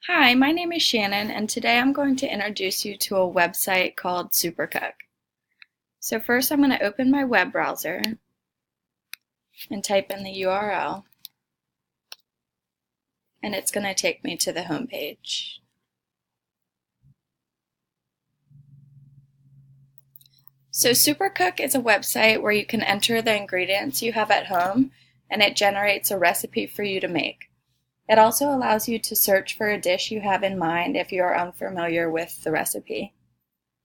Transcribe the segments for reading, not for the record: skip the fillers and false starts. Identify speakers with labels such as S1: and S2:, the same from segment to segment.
S1: Hi, my name is Shannon, and today I'm going to introduce you to a website called Supercook. So first I'm going to open my web browser and type in the URL, and it's going to take me to the home page. So Supercook is a website where you can enter the ingredients you have at home, and it generates a recipe for you to make. It also allows you to search for a dish you have in mind if you are unfamiliar with the recipe.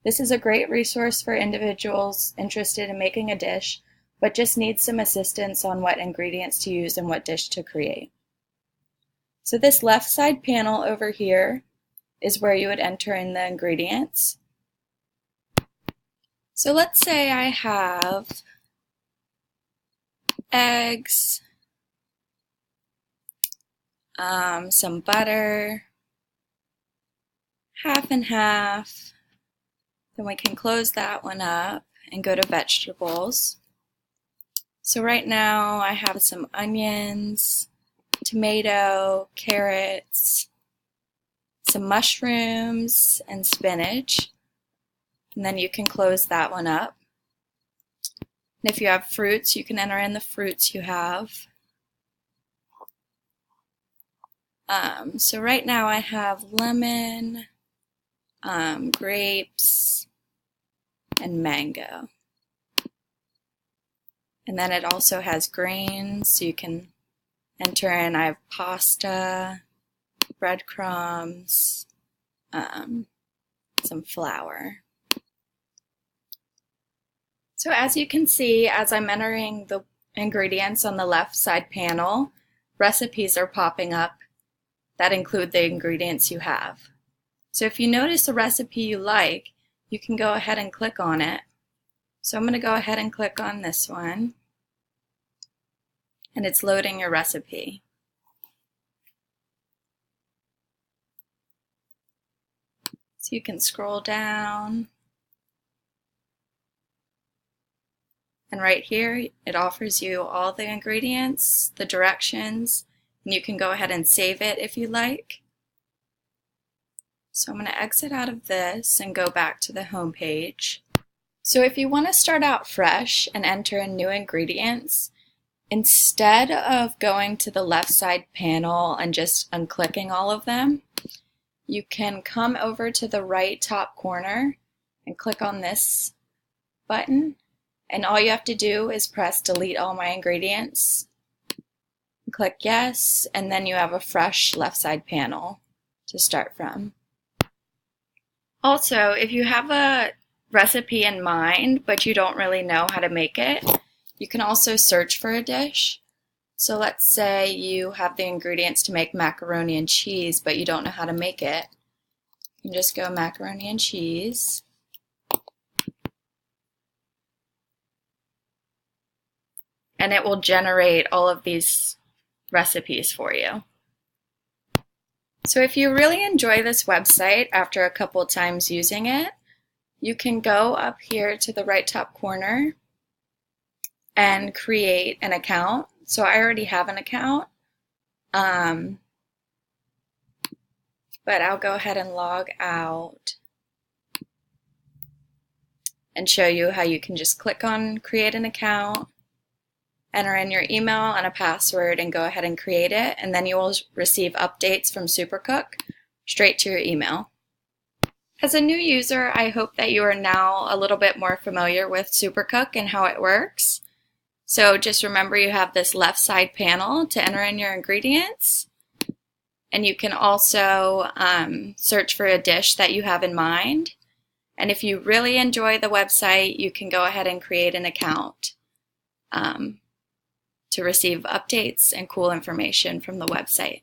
S1: This is a great resource for individuals interested in making a dish, but just need some assistance on what ingredients to use and what dish to create. So this left side panel over here is where you would enter in the ingredients. So let's say I have eggs, some butter, half and half. Then we can close that one up and go to vegetables. So right now I have some onions, tomato, carrots, some mushrooms, and spinach. And then you can close that one up. And if you have fruits, you can enter in the fruits you have. So right now I have lemon, grapes, and mango. And then it also has grains, so you can enter in, I have pasta, breadcrumbs, some flour. So as you can see, as I'm entering the ingredients on the left side panel, recipes are popping up that include the ingredients you have. So if you notice a recipe you like, you can go ahead and click on it. So I'm going to go ahead and click on this one, and it's loading your recipe. So you can scroll down, and right here it offers you all the ingredients, the directions, and you can go ahead and save it if you like. So I'm going to exit out of this and go back to the home page. So if you want to start out fresh and enter in new ingredients, instead of going to the left side panel and just unclicking all of them, you can come over to the right top corner and click on this button, and all you have to do is press delete all my ingredients. Click yes, and then you have a fresh left side panel to start from. Also, if you have a recipe in mind but you don't really know how to make it, you can also search for a dish. So let's say you have the ingredients to make macaroni and cheese but you don't know how to make it. You can just go macaroni and cheese. And it will generate all of these recipes for you. So if you really enjoy this website after a couple times using it, you can go up here to the right top corner and create an account. So I already have an account, but I'll go ahead and log out and show you how you can just click on create an account, enter in your email and a password, and go ahead and create it, and then you will receive updates from Supercook straight to your email. As a new user, I hope that you are now a little bit more familiar with Supercook and how it works. So just remember you have this left side panel to enter in your ingredients, and you can also search for a dish that you have in mind. And if you really enjoy the website, you can go ahead and create an account to receive updates and cool information from the website.